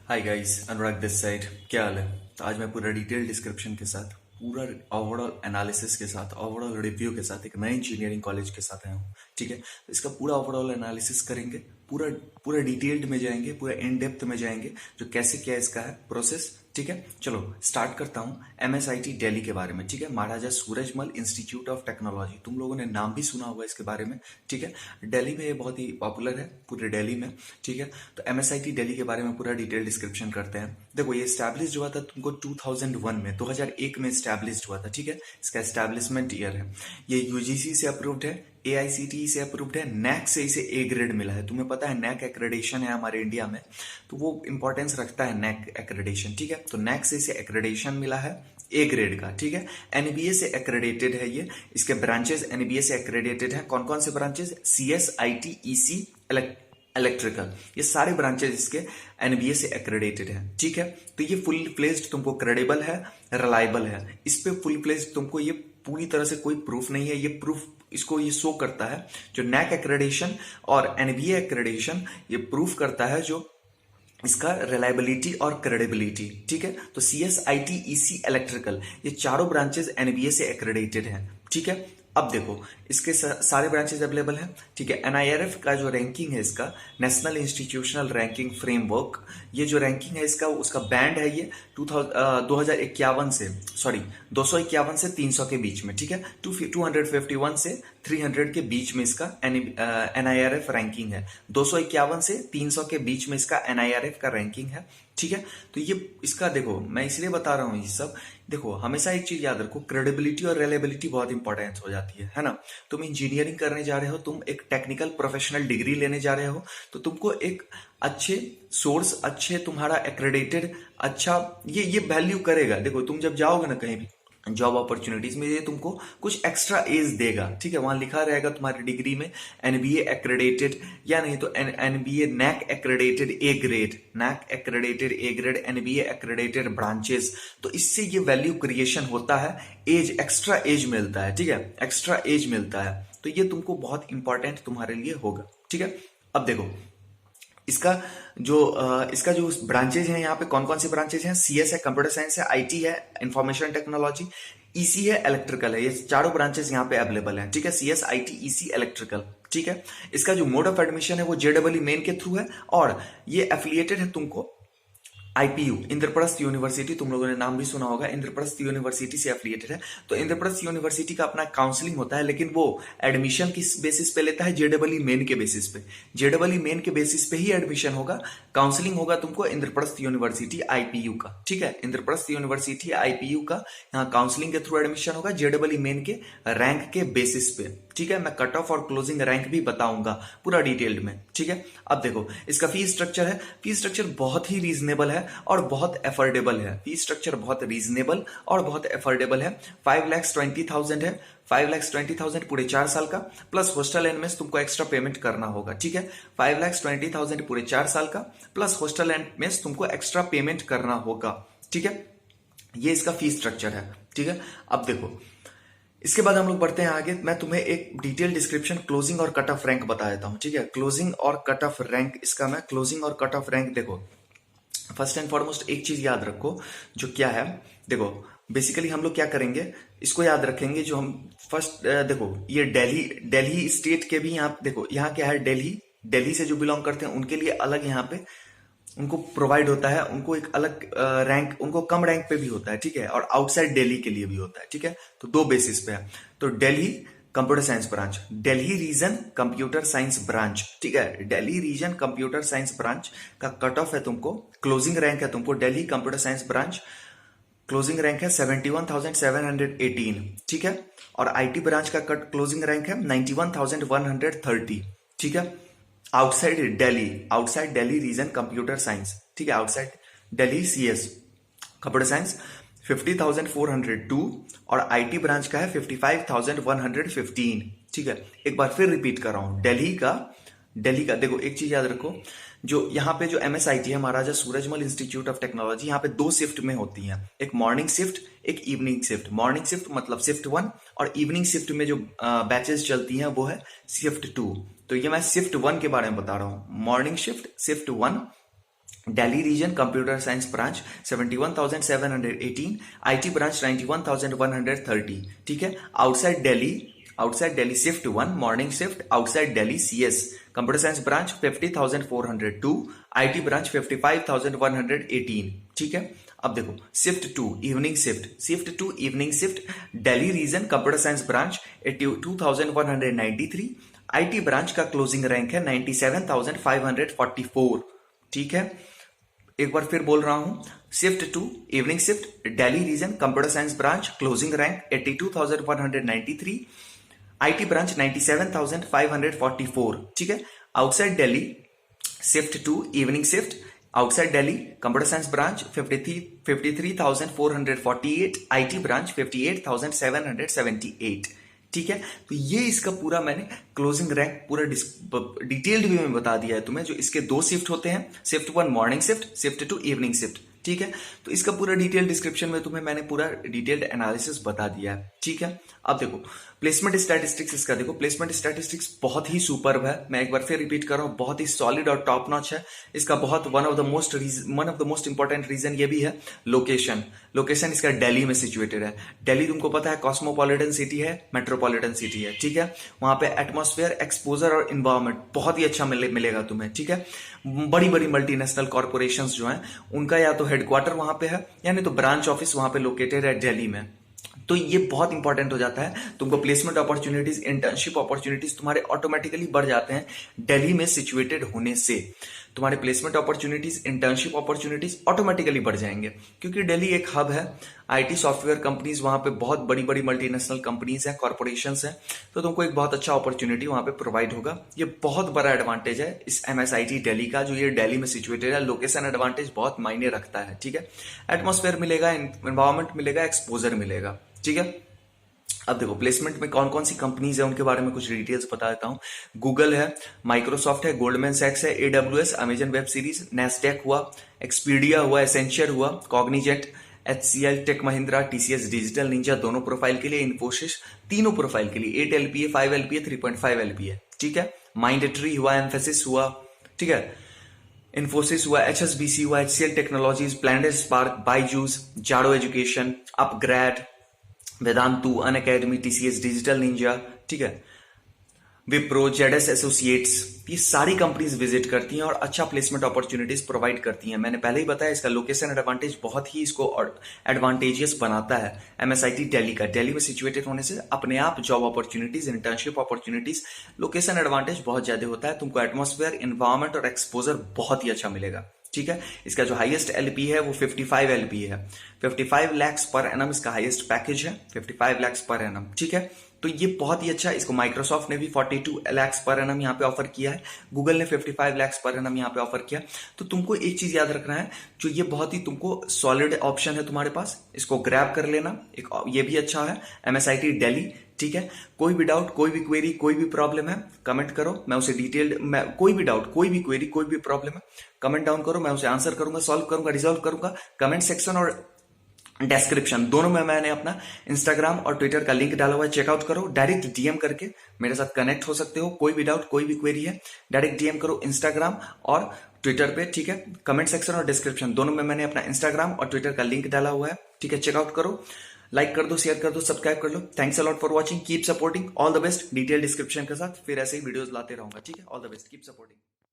Hi guys, Anurag this side. क्या हाल है? तो आज मैं पूरा डिटेल डिस्क्रिप्शन के साथ, पूरा ओवरऑल एनालिसिस के साथ, ओवरऑल रिव्यू के साथ एक नए इंजीनियरिंग कॉलेज के साथ आया हूँ। ठीक है, तो इसका पूरा ओवरऑल एनालिसिस करेंगे, पूरा पूरा डिटेल्ड में जाएंगे, पूरा इन डेप्थ में जाएंगे, जो कैसे क्या इसका है प्रोसेस। ठीक है, चलो स्टार्ट करता हूँ एमएसआईटी दिल्ली के बारे में। ठीक है, महाराजा सूरजमल इंस्टीट्यूट ऑफ टेक्नोलॉजी, तुम लोगों ने नाम भी सुना होगा इसके बारे में। ठीक है, दिल्ली में ये बहुत ही पॉपुलर है, पूरे दिल्ली में। ठीक है, तो एमएसआईटी दिल्ली के बारे में पूरा डिटेल डिस्क्रिप्शन करते हैं। देखो, ये स्टैब्लिश हुआ था तुमको 2001 में, 2001 में स्टैब्लिश हुआ था। ठीक है, इसका एस्टैब्लिशमेंट ईयर है। ये यूजीसी से अप्रूव्ड है, एआईसीटीई से अप्रूव्ड है, नैक से इसे ए ग्रेड मिला है। तुम्हें पता है नैक एक्रेडिशन है हमारे इंडिया में, तो वो इंपॉर्टेंस रखता है नैक एक्रेडिशन। ठीक है, तो नैक से इसे एक्रेडिशन मिला है ए ग्रेड का। ठीक है, एनबीए से एक्रेडिटेड है ये। इसके ब्रांचेस एनबीए से एक्रेडिटेड है। कौन कौन से branches? CS, IT, EC, electrical, ये सारे ब्रांचेस इसके एनबीए से एक्रेडिटेड है। ठीक है, तो ये फुल फ्लेज्ड तुमको क्रेडिबल है, रिलायबल है। इस पे फुल फ्लेज्ड तुमको ये पूरी तरह से कोई प्रूफ नहीं है, ये प्रूफ इसको ये शो करता है जो नैक एक्रेडिशन और एनबीए एक्रेडिशन, ये प्रूफ करता है जो इसका रिलायबिलिटी और क्रेडिबिलिटी। ठीक है, तो सीएस, आईटी, ईसी, इलेक्ट्रिकल, ये चारों ब्रांचेस एनबीए से एक्रेडिटेड हैं। ठीक है, अब देखो इसके सारे ब्रांचेस अवेलेबल हैं। ठीक है, एनआईआरएफ का जो रैंकिंग है इसका, नेशनल इंस्टीट्यूशनल रैंकिंग फ्रेमवर्क, ये जो रैंकिंग है इसका, उसका बैंड है ये 2051 से, सॉरी 251 से 300 के बीच में। ठीक है, 251 से 300 के बीच में इसका एनआईआरएफ रैंकिंग है। 251 से 300 के बीच में इसका एनआईआरएफ का रैंकिंग है। ठीक है, तो ये इसका देखो, मैं इसलिए बता रहा हूं ये सब। देखो, हमेशा एक चीज याद रखो, क्रेडिबिलिटी और रिलायबिलिटी बहुत इंपॉर्टेंट हो जाती है ना। तुम इंजीनियरिंग करने जा रहे हो, तुम एक टेक्निकल प्रोफेशनल डिग्री लेने जा रहे हो, तो तुमको एक अच्छे सोर्स, अच्छे तुम्हारा एक्रेडिटेड, अच्छा ये वैल्यू करेगा। देखो, तुम जब जाओगे ना कहीं भी जॉब अपॉर्चुनिटीज में, ये तुमको कुछ एक्स्ट्रा एज देगा। ठीक है, वहां लिखा रहेगा तुम्हारी डिग्री में एनबीए एक्रेडिटेड, या नहीं तो NBA NAAC accredited A grade, NAAC accredited A grade, NBA accredited branches. तो इससे ये वैल्यू क्रिएशन होता है, एज, एक्स्ट्रा एज मिलता है। ठीक है, एक्स्ट्रा एज मिलता है, तो ये तुमको बहुत इंपॉर्टेंट तुम्हारे लिए होगा। ठीक है, अब देखो इसका जो ब्रांचेज हैं, यहाँ पे कौन कौन सी ब्रांचेज हैं? सीएस है, कंप्यूटर साइंस है, आईटी है, इंफॉर्मेशन टेक्नोलॉजी, ईसी है, इलेक्ट्रिकल है। ये चारों ब्रांचेस यहाँ पे अवेलेबल हैं। ठीक है, सीएस, आईटी, ईसी, इलेक्ट्रिकल। ठीक है, इसका जो मोड ऑफ एडमिशन है वो जेडबलई मेन के थ्रू है, और ये एफिलिएटेड है तुमको आईपीयू, इंद्रप्रस्थ यूनिवर्सिटी, तुम लोगों ने नाम भी सुना होगा, इंद्रप्रस्थ यूनिवर्सिटी से एफिलिएटेड है। तो इंद्रप्रस्थ यूनिवर्सिटी का अपना काउंसलिंग होता है, लेकिन वो एडमिशन किस बेसिस पे लेता है? जेडबलई मेन के बेसिस पे। जेडबलई मेन के बेसिस पे ही एडमिशन होगा, काउंसलिंग होगा तुमको इंद्रप्रस्थ यूनिवर्सिटी आईपीयू का। ठीक है, इंद्रप्रस्थ यूनिवर्सिटी आईपीयू का यहाँ काउंसलिंग के थ्रू एडमिशन होगा, जेडबलई मेन के रैंक के बेसिस पे। ठीक है, मैं कट ऑफ और क्लोजिंग रैंक भी बताऊंगा पूरा डिटेल्ड में। ठीक है, अब देखो इसका फीस स्ट्रक्चर है। फीस स्ट्रक्चर बहुत ही रीजनेबल है और बहुत एफोर्डेबल है। फीस स्ट्रक्चर बहुत रीजनेबल और बहुत एफोर्डेबल है। 5,20,000 है, 5,20,000 पूरे 4 साल का, प्लस हॉस्टल एंड मेस तुमको एक्स्ट्रा पेमेंट करना होगा। ठीक है, 5,20,000 पूरे 4 साल का, प्लस हॉस्टल एंड मेस तुमको एक्स्ट्रा पेमेंट करना होगा। ठीक है, ये इसका फीस स्ट्रक्चर है। ठीक है, अब देखो इसके बाद हम लोग बढ़ते हैं आगे। मैं तुम्हें एक डिटेल डिस्क्रिप्शन क्लोजिंग और कट ऑफ रैंक बता देता हूं। ठीक है, क्लोजिंग और कट ऑफ रैंक, इसका मैं क्लोजिंग और कट ऑफ रैंक, देखो फर्स्ट एंड फॉरमोस्ट एक चीज याद रखो, जो क्या है, देखो बेसिकली हम लोग क्या करेंगे, इसको याद रखेंगे। जो हम फर्स्ट देखो, ये दिल्ली स्टेट के भी यहाँ देखो, यहाँ क्या है, दिल्ली से जो बिलोंग करते हैं उनके लिए अलग यहाँ पे उनको प्रोवाइड होता है, उनको एक अलग रैंक, उनको कम रैंक पे भी होता है। ठीक है, और आउटसाइड दिल्ली के लिए भी होता है। ठीक है, तो दो बेसिस पे है। तो Delhi computer science branch, Delhi region computer science branch. ठीक है, Delhi region computer science branch का कट ऑफ है तुमको, क्लोजिंग रैंक है तुमको, Delhi computer science branch closing rank है 71,718। ठीक है, और आईटी ब्रांच का कट क्लोजिंग रैंक है 91,130। ठीक है, outside Delhi region computer science. ठीक है, outside Delhi CS computer science 50,402, और आईटी ब्रांच का है 55,115। ठीक है, एक बार फिर रिपीट कर रहा हूं, दिल्ली का देखो एक चीज याद रखो, जो यहाँ पे जो एमएसआईटी है, महाराजा सूरजमल इंस्टीट्यूट ऑफ टेक्नोलॉजी, यहाँ पे 2 शिफ्ट में होती हैं, एक मॉर्निंग शिफ्ट, एक इवनिंग शिफ्ट। मॉर्निंग शिफ्ट मतलब शिफ्ट 1, और इवनिंग शिफ्ट में जो बैचेस चलती हैं वो है शिफ्ट 2। तो ये मैं शिफ्ट 1 के बारे में बता रहा हूँ, morning shift shift 1, Delhi region computer science branch 71,718, IT branch 91,130. ठीक है. Outside Delhi shift 1 morning shift outside Delhi CS computer science branch 50,402, IT branch 55,118. ठीक है. अब देखो shift 2 evening shift Delhi region computer science branch 82,193, IT branch का closing rank है 97,544. ठीक है. एक बार फिर बोल रहा हूं, shift 2 evening shift Delhi region computer science branch closing rank 82,193, IT branch 97,544. ठीक है. Outside Delhi shift 2 evening shift outside Delhi computer science branch 53,448, IT branch 58,778. ठीक है. तो ये इसका पूरा मैंने क्लोजिंग रैंक पूरा डिटेल्ड वे में बता दिया है तुम्हें. जो इसके 2 शिफ्ट होते हैं, shift 1 morning shift 2 evening shift. ठीक है. तो इसका पूरा डिटेल डिस्क्रिप्शन में तुम्हें मैंने पूरा डिटेल्ड एनालिसिस बता दिया है. ठीक है. अब देखो प्लेसमेंट स्टैटिस्टिक्स इसका देखो. प्लेसमेंट स्टैटिस्टिक्स बहुत ही सुपर्ब है. मैं एक बार फिर रिपीट कर रहा हूं, बहुत ही सॉलिड और टॉप नॉच है. इसका बहुत one of the most important reason ये भी है लोकेशन. इसका दिल्ली में सिचुएटेड है. दिल्ली तुमको पता है कॉस्मोपॉलिटन सिटी है, मेट्रोपॉलिटन सिटी है. ठीक है. वहां पे एटमॉस्फेयर, एक्सपोजर और इन्वायरमेंट बहुत ही अच्छा मिलेगा तुम्हें. ठीक है. बड़ी बड़ी मल्टीनेशनल कॉर्पोरेशंस जो हैं उनका या तो हेडक्वार्टर वहां पे है, यानी तो ब्रांच ऑफिस वहां पे लोकेटेड है दिल्ली में. तो ये बहुत इंपॉर्टेंट हो जाता है. तुमको प्लेसमेंट अपॉर्चुनिटीज, इंटर्नशिप अपॉर्चुनिटीज तुम्हारे ऑटोमेटिकली बढ़ जाते हैं दिल्ली में सिचुएटेड होने से. तुम्हारे placement opportunities, internship opportunities automatically बढ़ जाएंगे, क्योंकि दिल्ली एक हब है. IT सॉफ्टवेयर कंपनीज वहां पे बहुत बड़ी बड़ी मल्टीनेशनल कंपनीज हैं, कॉर्पोरेशंस हैं. तो तुमको एक बहुत अच्छा अपॉर्चुनिटी वहां पे प्रोवाइड होगा. ये बहुत बड़ा एडवांटेज है इस MSIT दिल्ली का, जो ये दिल्ली में सिचुएटेड है. लोकेशन एडवांटेज बहुत मायने रखता है. ठीक है. एटमॉस्फेयर मिलेगा, एनवायरमेंट मिलेगा, एक्सपोजर मिलेगा. ठीक है. अब देखो प्लेसमेंट में कौन कौन सी कंपनीज है उनके बारे में कुछ डिटेल्स बता देता हूं. गूगल है, माइक्रोसॉफ्ट है, गोल्डमैन सैक्स है, AWS, Amazon web series, Nasdaq हुआ, एक्सपीडिया हुआ, एसेंशियर हुआ, Cognizant, HCL, tech Mahindra, TCS digital ninja दोनों प्रोफाइल के लिए, इन्फोसिस तीनों प्रोफाइल के लिए 8 LPA, 5 LPA, 3.5 LPA. ठीक है. माइंड ट्री हुआ, एम्फेसिस हुआ. ठीक है. इन्फोसिस हुआ, HSBC हुआ, HCL Technologies, Planet Spark, Byju's, Jaro education, upGrad, Vedantu, Unacademy, TCS digital Ninja. ठीक है. विप्रो, ZS एसोसिएट्स, ये सारी कंपनीज विजिट करती हैं और अच्छा प्लेसमेंट अपॉर्चुनिटीज प्रोवाइड करती हैं. मैंने पहले ही बताया इसका लोकेशन एडवांटेज बहुत ही इसको एडवांटेजियस बनाता है. MSIT दिल्ली का, दिल्ली में सिचुएटेड होने से अपने आप job opportunities, internship opportunities, location advantage बहुत ज्यादा होता है. तुमको एटमॉस्फेयर, इन्वायरमेंट और एक्सपोजर बहुत ही अच्छा मिलेगा. ठीक है. इसका जो हाईएस्ट LP है वो 55 LP है. 55 lakhs पर एनम इसका हाईएस्ट पैकेज है. 55 lakhs पर एनम. ठीक है. तो ये बहुत ही अच्छा है. इसको माइक्रोसॉफ्ट ने भी 42 lakhs पर एनम यहाँ पे ऑफर किया है. गूगल ने 55 lakhs पर एनम यहाँ पे ऑफर किया. तो तुमको एक चीज याद रखना है, जो ये बहुत ही तुमको सॉलिड ऑप्शन है तुम्हारे पास, इसको ग्रैब कर लेना. एक ये भी अच्छा है, MSIT दिल्ली. ठीक है. कोई भी डाउट, कोई भी क्वेरी, कोई भी प्रॉब्लम है, कमेंट करो. मैं उसे डिटेल्ड, कोई भी डाउट, कोई भी क्वेरी, कोई भी प्रॉब्लम है, कमेंट डाउन करो. मैं उसे आंसर करूंगा, सॉल्व करूंगा, रिजॉल्व करूंगा. कमेंट सेक्शन और डिस्क्रिप्शन दोनों में मैंने अपना इंस्टाग्राम और ट्विटर का लिंक डाला हुआ है. चेकआउट करो. डायरेक्ट DM करके मेरे साथ कनेक्ट हो सकते हो. कोई भी डाउट, कोई भी क्वेरी है, डायरेक्ट DM करो इंस्टाग्राम और ट्विटर पे. ठीक है. कमेंट सेक्शन और डिस्क्रिप्शन दोनों में मैंने अपना इंस्टाग्राम और ट्विटर का लिंक डाला हुआ है. ठीक है. चेकआउट करो, लाइक कर दो, शेयर कर दो, सब्सक्राइब कर लो. Thanks a lot for watching. Keep supporting. All the best. Detail description के साथ फिर ऐसे ही वीडियोस लाते रहूंगा. ठीक है. All the best. Keep supporting.